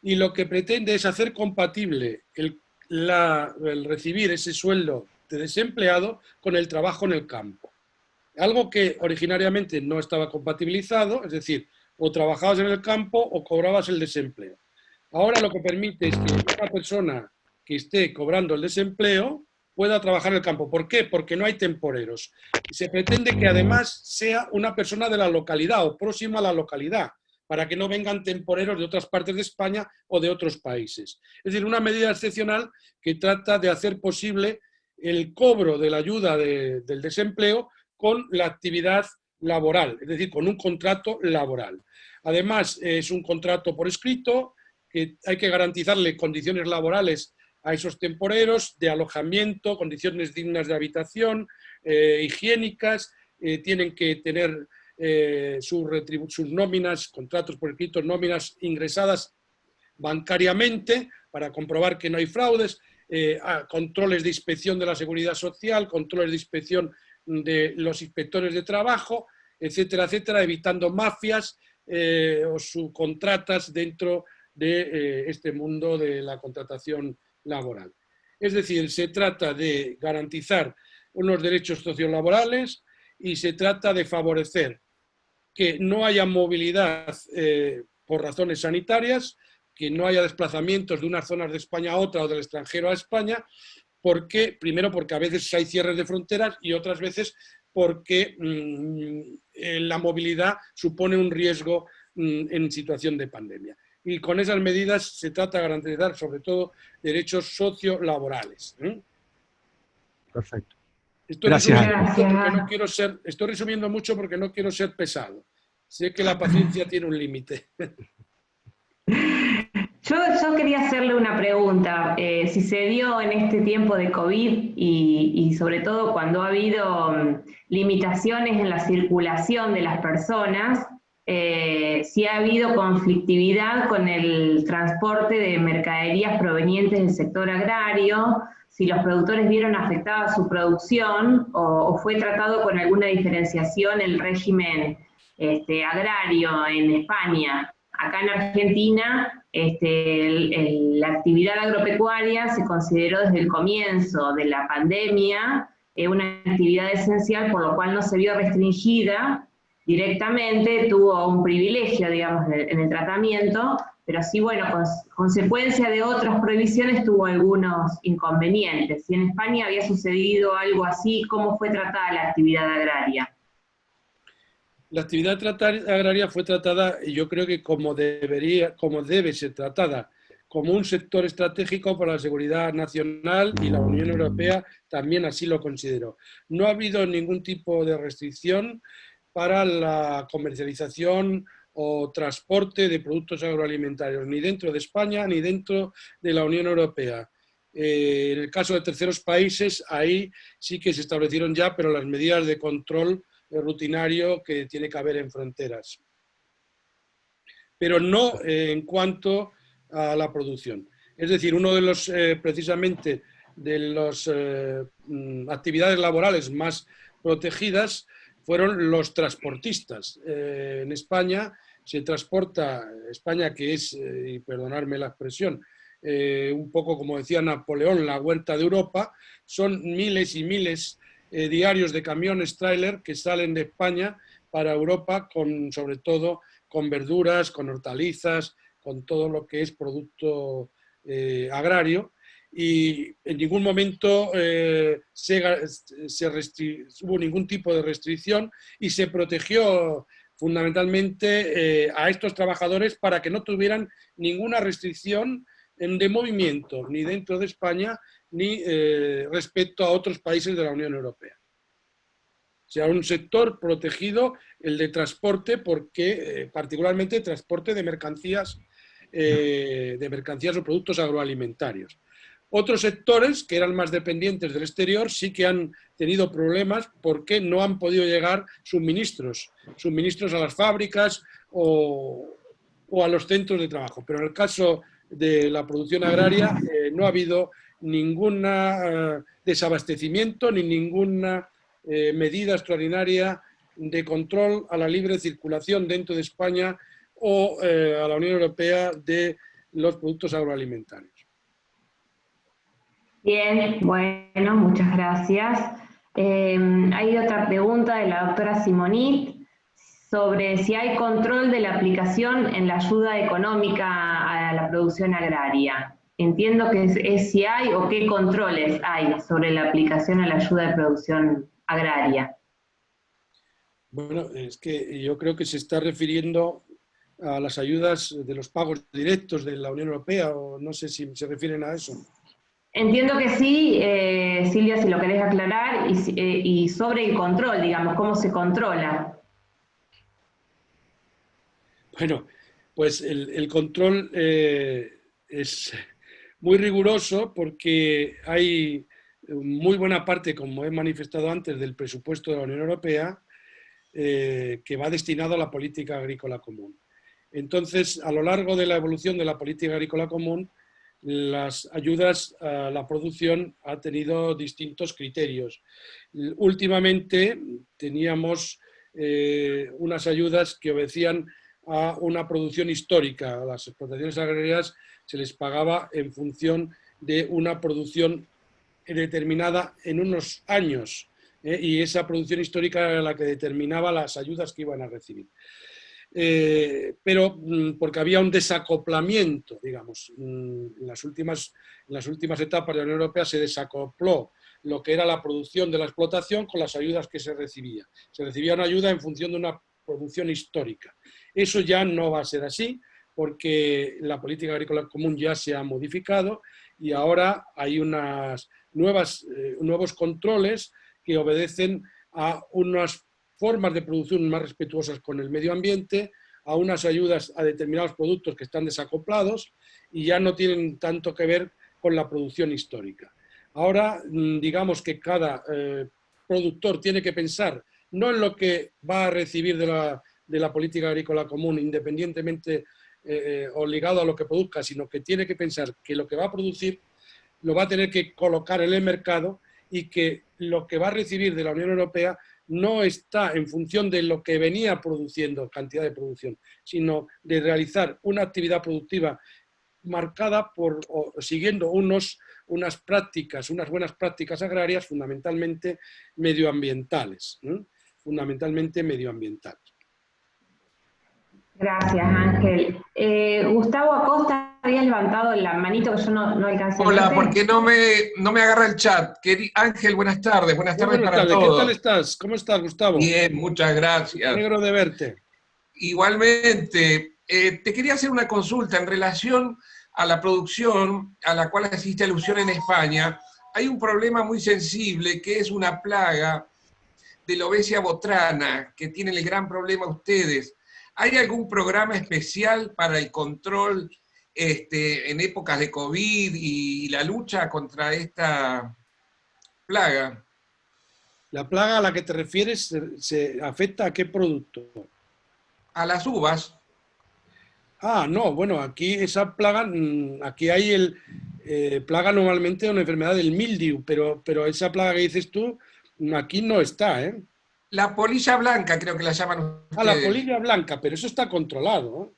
y lo que pretende es hacer compatible el recibir ese sueldo de desempleado con el trabajo en el campo. Algo que originariamente no estaba compatibilizado, es decir, o trabajabas en el campo o cobrabas el desempleo. Ahora lo que permite es que una persona que esté cobrando el desempleo pueda trabajar en el campo. ¿Por qué? Porque no hay temporeros. Se pretende que además sea una persona de la localidad o próxima a la localidad, para que no vengan temporeros de otras partes de España o de otros países. Es decir, una medida excepcional que trata de hacer posible el cobro de la ayuda del desempleo con la actividad laboral, es decir, con un contrato laboral. Además, es un contrato por escrito, que hay que garantizarle condiciones laborales a esos temporeros, de alojamiento, condiciones dignas de habitación, higiénicas, tienen que tener sus nóminas, contratos por escrito, nóminas ingresadas bancariamente para comprobar que no hay fraudes, controles de inspección de la seguridad social, controles de inspección de los inspectores de trabajo, etcétera, etcétera, evitando mafias o subcontratas dentro de este mundo de la contratación laboral. Es decir, se trata de garantizar unos derechos sociolaborales y se trata de favorecer que no haya movilidad por razones sanitarias, que no haya desplazamientos de unas zonas de España a otra o del extranjero a España, primero porque a veces hay cierres de fronteras y otras veces porque la movilidad supone un riesgo en situación de pandemia. Y con esas medidas se trata de garantizar sobre todo derechos sociolaborales. Perfecto. Estoy Gracias. estoy resumiendo mucho porque no quiero ser pesado. Sé que la paciencia tiene un límite. Yo quería hacerle una pregunta, si se dio en este tiempo de COVID y sobre todo cuando ha habido limitaciones en la circulación de las personas, si ha habido conflictividad con el transporte de mercaderías provenientes del sector agrario, si los productores vieron afectada su producción o fue tratado con alguna diferenciación el régimen agrario en España. Acá en Argentina, la actividad agropecuaria se consideró desde el comienzo de la pandemia una actividad esencial, por lo cual no se vio restringida directamente, tuvo un privilegio, digamos, en el tratamiento, pero sí, bueno, consecuencia de otras prohibiciones tuvo algunos inconvenientes. Si en España había sucedido algo así, ¿cómo fue tratada la actividad agraria? La actividad agraria fue tratada, y yo creo que como debe ser tratada, como un sector estratégico para la seguridad nacional, y la Unión Europea también así lo consideró. No ha habido ningún tipo de restricción para la comercialización o transporte de productos agroalimentarios, ni dentro de España ni dentro de la Unión Europea. En el caso de terceros países, ahí sí que se establecieron ya, pero las medidas de control rutinario que tiene que haber en fronteras. Pero no en cuanto a la producción. Es decir, uno de los, precisamente, de las actividades laborales más protegidas fueron los transportistas. En España se transporta, España que es, y perdonadme la expresión, un poco como decía Napoleón, la huerta de Europa, son miles y miles diarios de camiones tráiler que salen de España para Europa, sobre todo con verduras, con hortalizas, con todo lo que es producto agrario, y en ningún momento hubo ningún tipo de restricción y se protegió fundamentalmente a estos trabajadores para que no tuvieran ninguna restricción de movimiento, ni dentro de España, ni respecto a otros países de la Unión Europea. O sea, un sector protegido, el de transporte, porque particularmente transporte de mercancías o productos agroalimentarios. Otros sectores que eran más dependientes del exterior sí que han tenido problemas porque no han podido llegar suministros a las fábricas o a los centros de trabajo. Pero en el caso de la producción agraria no ha habido ningún desabastecimiento ni ninguna medida extraordinaria de control a la libre circulación dentro de España o a la Unión Europea de los productos agroalimentarios. Bien, bueno, muchas gracias. Hay otra pregunta de la doctora Simonit sobre si hay control de la aplicación en la ayuda económica a la producción agraria. Entiendo que es si hay o qué controles hay sobre la aplicación a la ayuda de producción agraria. Bueno, es que yo creo que se está refiriendo a las ayudas de los pagos directos de la Unión Europea, o no sé si se refieren a eso. Entiendo que sí, Silvia, si lo querés aclarar, y sobre el control, digamos, ¿cómo se controla? Bueno, pues el control es muy riguroso porque hay muy buena parte, como he manifestado antes, del presupuesto de la Unión Europea que va destinado a la política agrícola común. Entonces, a lo largo de la evolución de la política agrícola común, las ayudas a la producción han tenido distintos criterios. Últimamente teníamos unas ayudas que obedecían a una producción histórica. A las explotaciones agrarias se les pagaba en función de una producción determinada en unos años, y esa producción histórica era la que determinaba las ayudas que iban a recibir. Pero porque había un desacoplamiento, digamos, en las últimas etapas de la Unión Europea se desacopló lo que era la producción de la explotación con las ayudas que se recibía. Se recibía una ayuda en función de una producción histórica. Eso ya no va a ser así, porque la política agrícola común ya se ha modificado y ahora hay nuevos controles que obedecen a unas formas de producción más respetuosas con el medio ambiente, a unas ayudas a determinados productos que están desacoplados y ya no tienen tanto que ver con la producción histórica. Ahora, digamos que cada productor tiene que pensar no en lo que va a recibir de la política agrícola común, independientemente o ligado a lo que produzca, sino que tiene que pensar que lo que va a producir lo va a tener que colocar en el mercado y que lo que va a recibir de la Unión Europea no está en función de lo que venía produciendo, cantidad de producción, sino de realizar una actividad productiva marcada por, siguiendo unas prácticas, unas buenas prácticas agrarias fundamentalmente medioambientales. Fundamentalmente medioambientales. Gracias, Ángel. Gustavo Acosta había levantado la manito que yo no alcancé. Hola, ¿por qué no me agarra el chat? Ángel, buenas tardes para todos. ¿Qué tal estás? ¿Cómo estás, Gustavo? Bien, muchas gracias. Me alegro de verte. Igualmente, te quería hacer una consulta en relación a la producción a la cual hiciste alusión en España. Hay un problema muy sensible que es una plaga de la Lobesia botrana, que tienen el gran problema ustedes. ¿Hay algún programa especial para el control en épocas de COVID y la lucha contra esta plaga? ¿La plaga a la que te refieres se afecta a qué producto? A las uvas. Ah, no, bueno, aquí esa plaga, aquí hay plaga normalmente una enfermedad del mildiu, pero esa plaga que dices tú, aquí no está, ¿eh? La polilla blanca creo que la llaman ustedes. Ah, la polilla blanca, pero eso está controlado, ¿eh?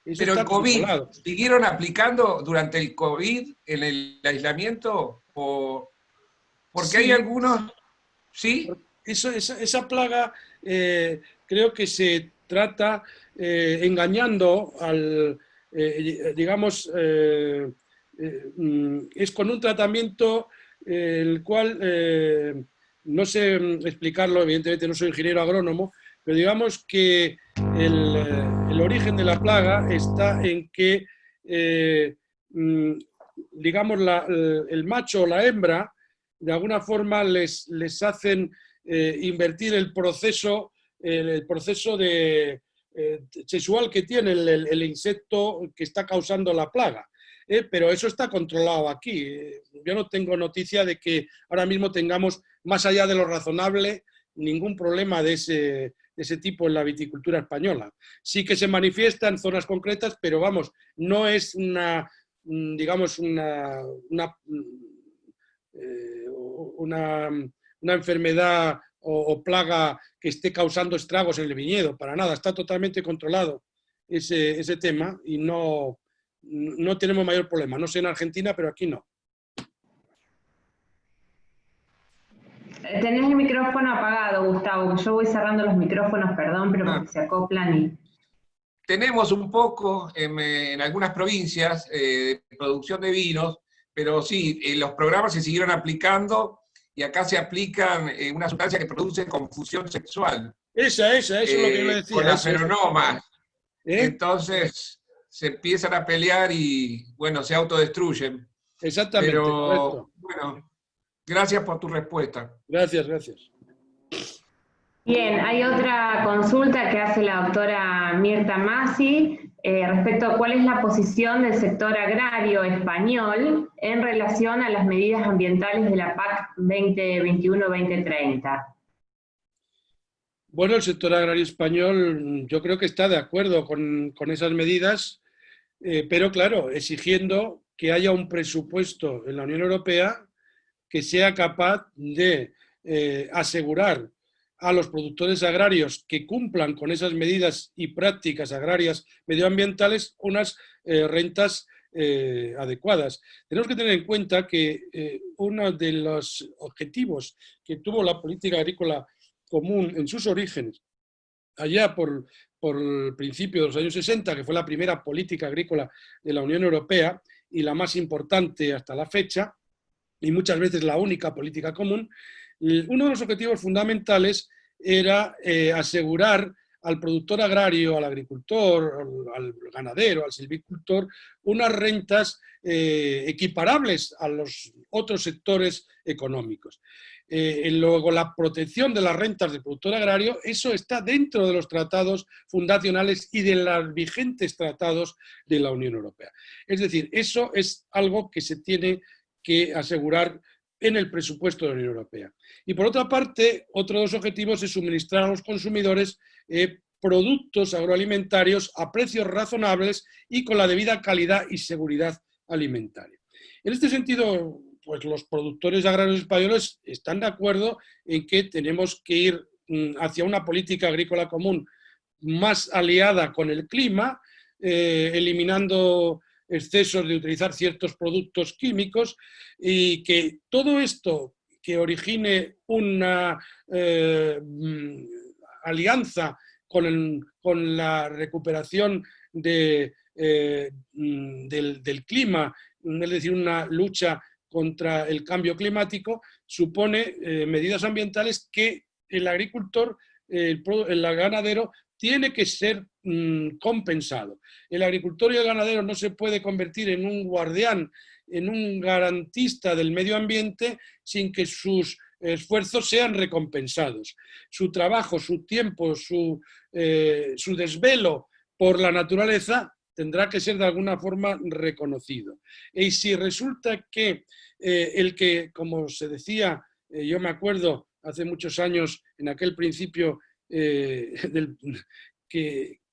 Eso pero está el COVID, controlado. ¿siguieron aplicando durante el COVID en el aislamiento? Porque sí. Hay algunos, ¿sí? Esa plaga creo que se trata engañando al, digamos, es con un tratamiento el cual, no sé explicarlo, evidentemente no soy ingeniero agrónomo, pero digamos que el origen de la plaga está en que, digamos, el macho o la hembra, de alguna forma les hacen invertir el proceso sexual que tiene el insecto que está causando la plaga. Pero eso está controlado aquí. Yo no tengo noticia de que ahora mismo tengamos, más allá de lo razonable, ningún problema de ese tipo en la viticultura española. Sí que se manifiesta en zonas concretas, pero vamos, no es una enfermedad o plaga que esté causando estragos en el viñedo, para nada, está totalmente controlado ese tema y no tenemos mayor problema. No sé en Argentina, pero aquí no. Tenés el micrófono apagado, Gustavo. Yo voy cerrando los micrófonos, perdón, pero porque se acoplan y... Tenemos un poco en algunas provincias de producción de vinos, pero sí, los programas se siguieron aplicando y acá se aplican una sustancia que produce confusión sexual. Eso es lo que yo decía. Con las feromonas. Entonces se empiezan a pelear y, bueno, se autodestruyen. Exactamente, pero, correcto. Bueno, gracias por tu respuesta. Gracias. Bien, hay otra consulta que hace la doctora Mirta Masi respecto a cuál es la posición del sector agrario español en relación a las medidas ambientales de la PAC 2021-2030. Bueno, el sector agrario español yo creo que está de acuerdo con esas medidas, pero claro, exigiendo que haya un presupuesto en la Unión Europea que sea capaz de asegurar a los productores agrarios que cumplan con esas medidas y prácticas agrarias medioambientales unas rentas adecuadas. Tenemos que tener en cuenta que uno de los objetivos que tuvo la política agrícola común en sus orígenes, allá por el principio de los años 60, que fue la primera política agrícola de la Unión Europea y la más importante hasta la fecha, y muchas veces la única política común, uno de los objetivos fundamentales era asegurar al productor agrario, al agricultor, al ganadero, al silvicultor, unas rentas equiparables a los otros sectores económicos. luego la protección de las rentas del productor agrario, eso está dentro de los tratados fundacionales y de los vigentes tratados de la Unión Europea. Es decir, eso es algo que se tiene que asegurar en el presupuesto de la Unión Europea. Y por otra parte, otro de los objetivos es suministrar a los consumidores productos agroalimentarios a precios razonables y con la debida calidad y seguridad alimentaria. En este sentido, pues los productores agrarios españoles están de acuerdo en que tenemos que ir hacia una política agrícola común más aliada con el clima, eliminando excesos de utilizar ciertos productos químicos, y que todo esto que origine una alianza con la recuperación del clima, es decir, una lucha contra el cambio climático, supone medidas ambientales que el agricultor, el ganadero, tiene que ser compensado. El agricultor y el ganadero no se puede convertir en un guardián, en un garantista del medio ambiente sin que sus esfuerzos sean recompensados. Su trabajo, su tiempo, su desvelo por la naturaleza tendrá que ser de alguna forma reconocido. Y si resulta que como se decía, yo me acuerdo hace muchos años, en aquel principio que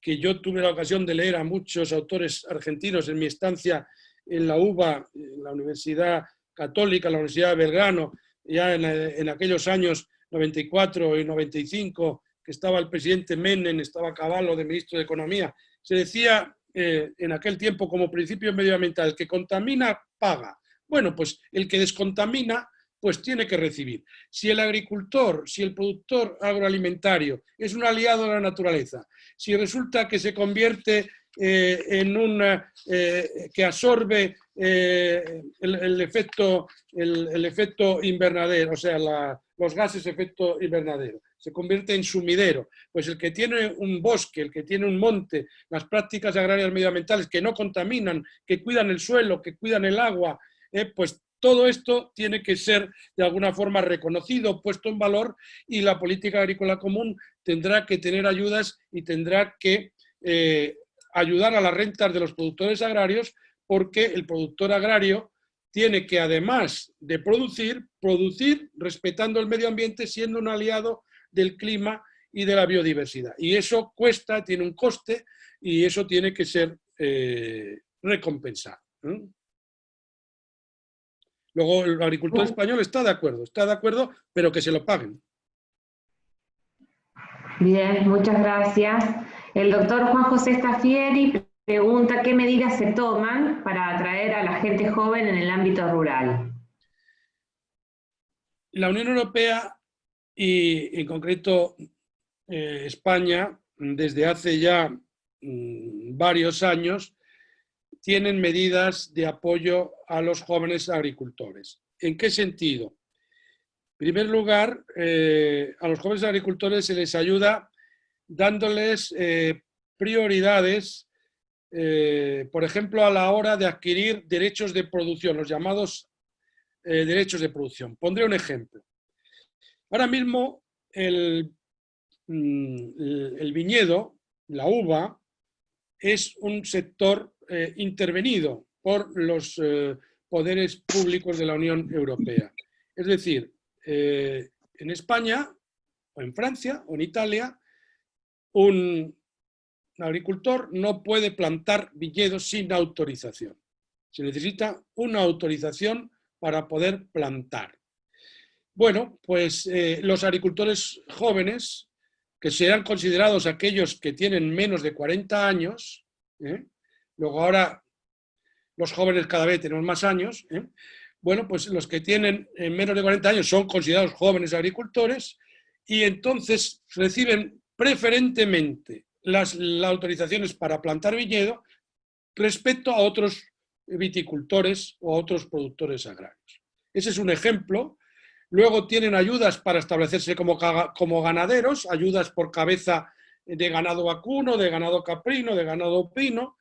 yo tuve la ocasión de leer a muchos autores argentinos en mi estancia en la UBA, en la Universidad Católica, la Universidad de Belgrano, ya en aquellos años 94 y 95, que estaba el presidente Menem, estaba Cavallo de ministro de Economía, se decía en aquel tiempo como principio medioambiental: el que contamina, paga. Bueno, pues el que descontamina, pues tiene que recibir. Si el agricultor, si el productor agroalimentario es un aliado de la naturaleza, si resulta que se convierte que absorbe el efecto invernadero, o sea, los gases de efecto invernadero, se convierte en sumidero, pues el que tiene un bosque, el que tiene un monte, las prácticas agrarias medioambientales que no contaminan, que cuidan el suelo, que cuidan el agua, pues todo esto tiene que ser de alguna forma reconocido, puesto en valor, y la política agrícola común tendrá que tener ayudas y tendrá que ayudar a las rentas de los productores agrarios, porque el productor agrario tiene que, además de producir respetando el medio ambiente, siendo un aliado del clima y de la biodiversidad. Y eso cuesta, tiene un coste, y eso tiene que ser recompensado. Luego el agricultor español está de acuerdo, pero que se lo paguen. Bien, muchas gracias. El doctor Juan José Staffieri pregunta qué medidas se toman para atraer a la gente joven en el ámbito rural. La Unión Europea y en concreto España, desde hace ya varios años, tienen medidas de apoyo a los jóvenes agricultores. ¿En qué sentido? En primer lugar, a los jóvenes agricultores se les ayuda dándoles prioridades, por ejemplo, a la hora de adquirir derechos de producción, los llamados derechos de producción. Pondré un ejemplo. Ahora mismo el viñedo, la uva, es un sector intervenido por los poderes públicos de la Unión Europea. Es decir, en España, o en Francia, o en Italia, un agricultor no puede plantar viñedos sin autorización. Se necesita una autorización para poder plantar. Bueno, pues los agricultores jóvenes, que serán considerados aquellos que tienen menos de 40 años, luego ahora los jóvenes cada vez tenemos más años, bueno, pues los que tienen menos de 40 años son considerados jóvenes agricultores, y entonces reciben preferentemente las autorizaciones para plantar viñedo respecto a otros viticultores o a otros productores agrarios. Ese es un ejemplo. Luego tienen ayudas para establecerse como ganaderos, ayudas por cabeza de ganado vacuno, de ganado caprino, de ganado ovino.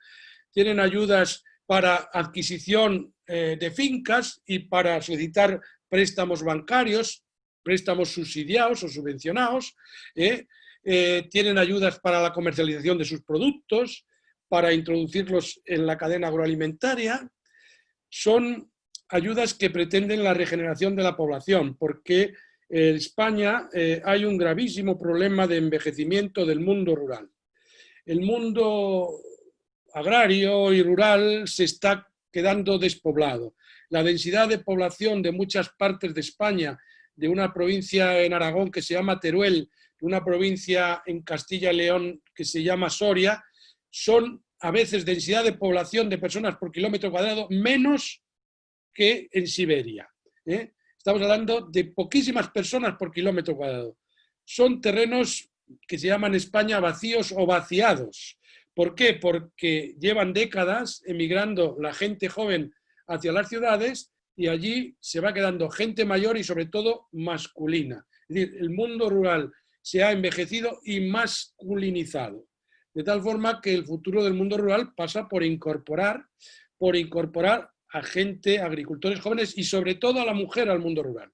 Tienen ayudas para adquisición de fincas y para solicitar préstamos bancarios préstamos subsidiados o subvencionados, tienen ayudas para la comercialización de sus productos, para introducirlos en la cadena agroalimentaria. Son ayudas que pretenden la regeneración de la población, porque en España hay un gravísimo problema de envejecimiento del mundo rural. El mundo agrario y rural se está quedando despoblado. La densidad de población de muchas partes de España, de una provincia en Aragón que se llama Teruel, de una provincia en Castilla y León que se llama Soria, son a veces densidad de población de personas por kilómetro cuadrado menos que en Siberia. Estamos hablando de poquísimas personas por kilómetro cuadrado. Son terrenos que se llaman en España vacíos o vaciados. ¿Por qué? Porque llevan décadas emigrando la gente joven hacia las ciudades y allí se va quedando gente mayor y sobre todo masculina. Es decir, el mundo rural se ha envejecido y masculinizado. De tal forma que el futuro del mundo rural pasa por incorporar a gente, agricultores jóvenes y sobre todo a la mujer al mundo rural.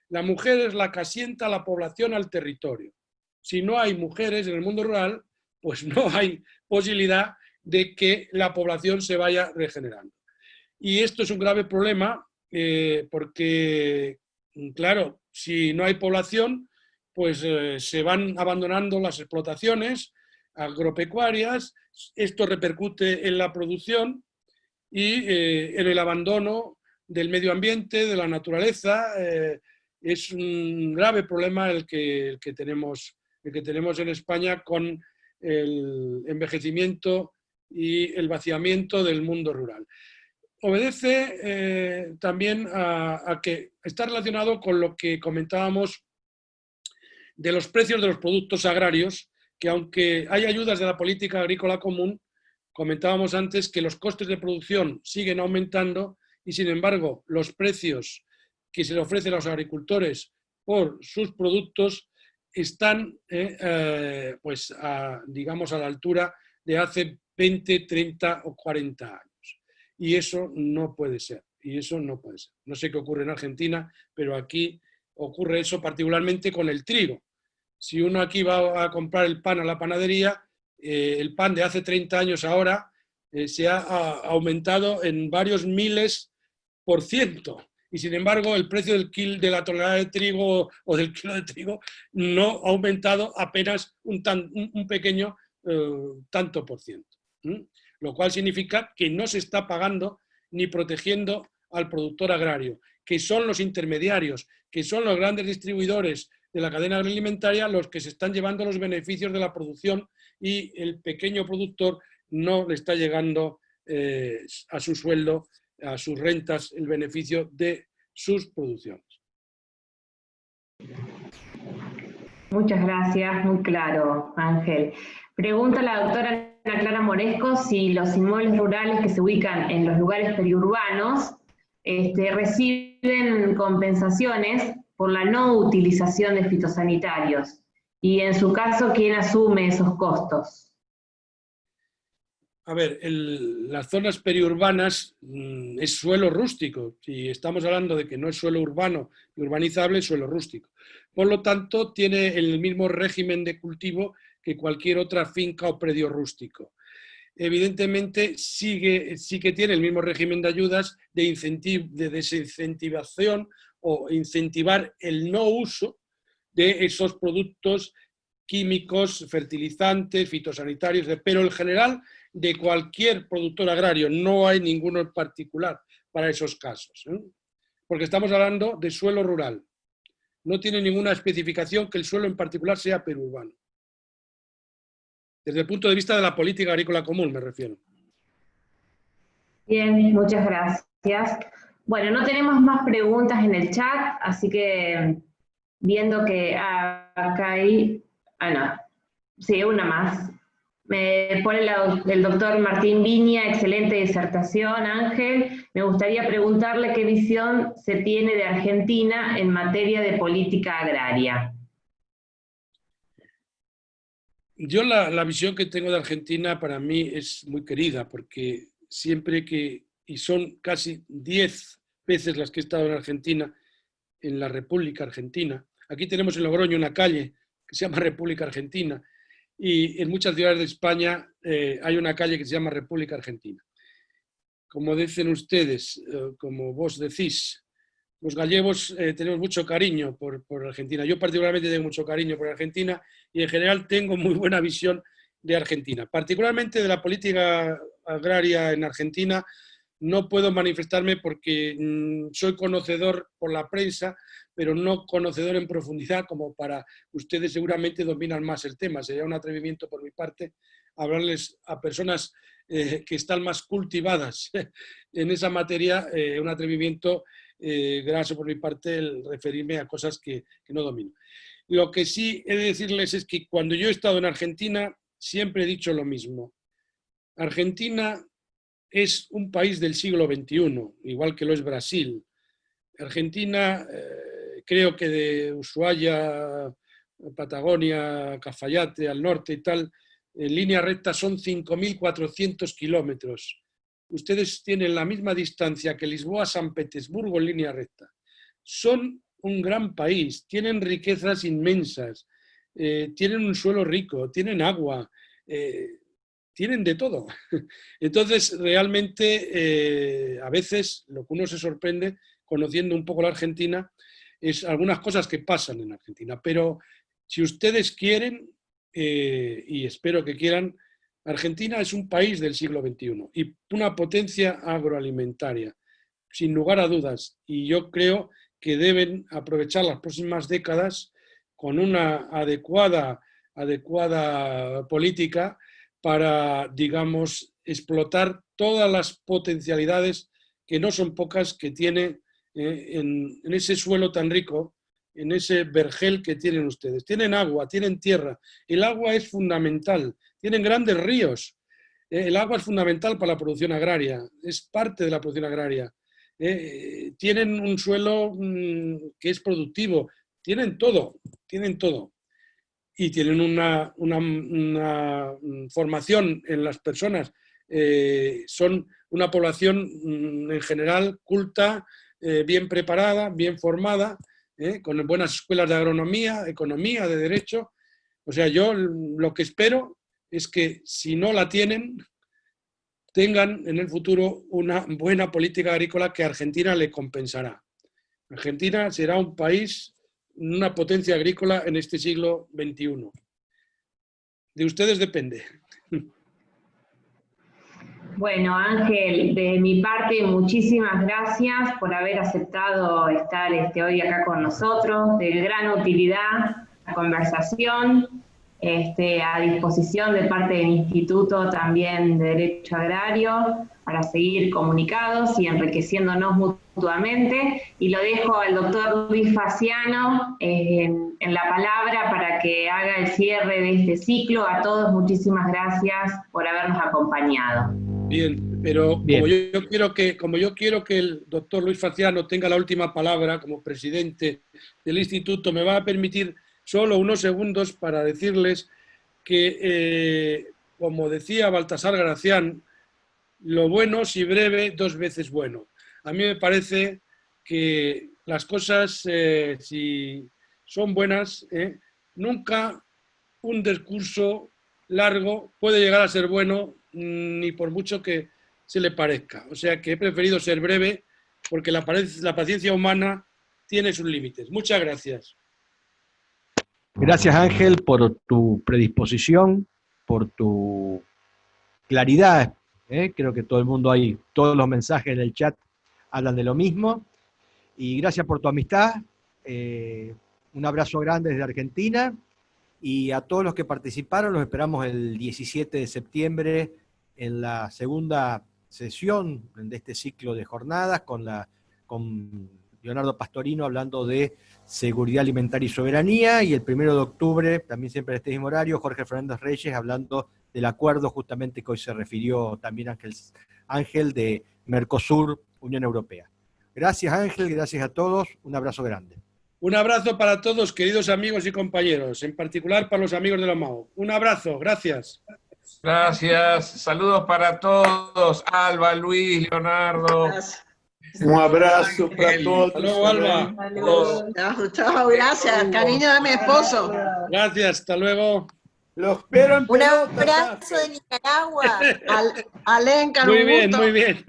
La mujer es la que asienta a la población al territorio. Si no hay mujeres en el mundo rural, pues no hay posibilidad de que la población se vaya regenerando. Y esto es un grave problema porque, claro, si no hay población, pues se van abandonando las explotaciones agropecuarias, esto repercute en la producción y en el abandono del medio ambiente, de la naturaleza. Es un grave problema el que tenemos en España con el envejecimiento y el vaciamiento del mundo rural. Obedece también a que está relacionado con lo que comentábamos de los precios de los productos agrarios, que aunque hay ayudas de la política agrícola común, comentábamos antes que los costes de producción siguen aumentando y, sin embargo, los precios que se le ofrecen a los agricultores por sus productos están, digamos, a la altura de hace 20, 30 o 40 años. Y eso no puede ser. No sé qué ocurre en Argentina, pero aquí ocurre eso particularmente con el trigo. Si uno aquí va a comprar el pan a la panadería, el pan de hace 30 años ahora se ha aumentado en varios miles %. Y sin embargo, el precio de la tonelada de trigo o del kilo de trigo no ha aumentado apenas un pequeño tanto %. Lo cual significa que no se está pagando ni protegiendo al productor agrario, que son los intermediarios, que son los grandes distribuidores de la cadena agroalimentaria los que se están llevando los beneficios de la producción y el pequeño productor no le está llegando a su sueldo, a sus rentas, el beneficio de sus producciones. Muchas gracias, muy claro, Ángel. Pregunta la doctora Ana Clara Moresco si los inmuebles rurales que se ubican en los lugares periurbanos reciben compensaciones por la no utilización de fitosanitarios y, en su caso, ¿quién asume esos costos? A ver, las zonas periurbanas es suelo rústico. Si estamos hablando de que no es suelo urbano y urbanizable, es suelo rústico. Por lo tanto, tiene el mismo régimen de cultivo que cualquier otra finca o predio rústico. Evidentemente, sí que tiene el mismo régimen de ayudas de desincentivación o incentivar el no uso de esos productos químicos, fertilizantes, fitosanitarios, pero en general de cualquier productor agrario, no hay ninguno en particular para esos casos, porque estamos hablando de suelo rural. No tiene ninguna especificación que el suelo en particular sea periurbano. Desde el punto de vista de la política agrícola común, me refiero. Bien, muchas gracias. Bueno, no tenemos más preguntas en el chat, así que viendo que acá hay... no. Sí, una más. Me pone el doctor Martín Viña, excelente disertación, Ángel. Me gustaría preguntarle qué visión se tiene de Argentina en materia de política agraria. Yo la visión que tengo de Argentina para mí es muy querida, porque siempre y son casi 10 veces las que he estado en Argentina, en la República Argentina. Aquí tenemos en Logroño una calle que se llama República Argentina y en muchas ciudades de España hay una calle que se llama República Argentina. Como dicen ustedes, como vos decís, los gallegos tenemos mucho cariño por Argentina. Yo particularmente tengo mucho cariño por Argentina y en general tengo muy buena visión de Argentina. Particularmente de la política agraria en Argentina no puedo manifestarme porque soy conocedor por la prensa, pero no conocedor en profundidad como para ustedes seguramente dominan más el tema. Sería un atrevimiento por mi parte hablarles a personas que están más cultivadas en esa materia, un atrevimiento graso por mi parte el referirme a cosas que no domino. Lo que sí he de decirles es que cuando yo he estado en Argentina siempre he dicho lo mismo. Argentina es un país del siglo XXI, igual que lo es Brasil. Argentina, creo que de Ushuaia, Patagonia, Cafayate, al norte y tal, en línea recta son 5.400 kilómetros. Ustedes tienen la misma distancia que Lisboa a San Petersburgo en línea recta. Son un gran país, tienen riquezas inmensas, tienen un suelo rico, tienen agua, tienen de todo. Entonces, realmente, a veces lo que uno se sorprende, conociendo un poco la Argentina, es algunas cosas que pasan en Argentina. Pero si ustedes quieren, y espero que quieran, Argentina es un país del siglo XXI y una potencia agroalimentaria, sin lugar a dudas. Y yo creo que deben aprovechar las próximas décadas con una adecuada política para, digamos, explotar todas las potencialidades, que no son pocas, que tiene en ese suelo tan rico, en ese vergel que tienen ustedes. Tienen agua, tienen tierra. El agua es fundamental. Tienen grandes ríos. El agua es fundamental para la producción agraria. Es parte de la producción agraria. Tienen un suelo que es productivo. Tienen todo. Tienen todo. Y tienen una formación en las personas. Son una población en general culta, bien preparada, bien formada, con buenas escuelas de agronomía, economía, de derecho. O sea, yo lo que espero es que si no la tienen, tengan en el futuro una buena política agrícola que a Argentina le compensará. Argentina será un país, una potencia agrícola en este siglo XXI. De ustedes depende. Bueno, Ángel, de mi parte, muchísimas gracias por haber aceptado estar hoy acá con nosotros. De gran utilidad la conversación, a disposición de parte del Instituto también de Derecho Agrario para seguir comunicados y enriqueciéndonos mutuamente. Y lo dejo al doctor Luis Faciano en la palabra para que haga el cierre de este ciclo. A todos, muchísimas gracias por habernos acompañado. Bien, pero bien. Como yo quiero que el doctor Luis Faciano tenga la última palabra como presidente del instituto, me va a permitir solo unos segundos para decirles que, como decía Baltasar Gracián, lo bueno si breve, dos veces bueno. A mí me parece que las cosas, si son buenas, nunca un discurso largo puede llegar a ser bueno, ni por mucho que se le parezca. O sea que he preferido ser breve porque la paciencia humana tiene sus límites. Muchas gracias. Gracias, Ángel, por tu predisposición, por tu claridad. Creo que todo el mundo ahí, todos los mensajes en el chat hablan de lo mismo. Y gracias por tu amistad. Un abrazo grande desde Argentina. Y a todos los que participaron, los esperamos el 17 de septiembre en la segunda sesión de este ciclo de jornadas con Leonardo Pastorino hablando de seguridad alimentaria y soberanía, y el 1 de octubre, también siempre en este mismo horario, Jorge Fernández Reyes hablando del acuerdo justamente que hoy se refirió también Ángel de Mercosur, Unión Europea. Gracias, Ángel, gracias a todos, un abrazo grande. Un abrazo para todos, queridos amigos y compañeros, en particular para los amigos de la MAO. Un abrazo, gracias. Gracias, saludos para todos, Alba, Luis, Leonardo. Un abrazo para todos. Hasta luego, Alba. Chao, chao, gracias. Cariño de mi esposo. Gracias, hasta luego. Los espero en Un pelota. abrazo de Nicaragua. Alenca, Muy un bien, gusto. muy bien.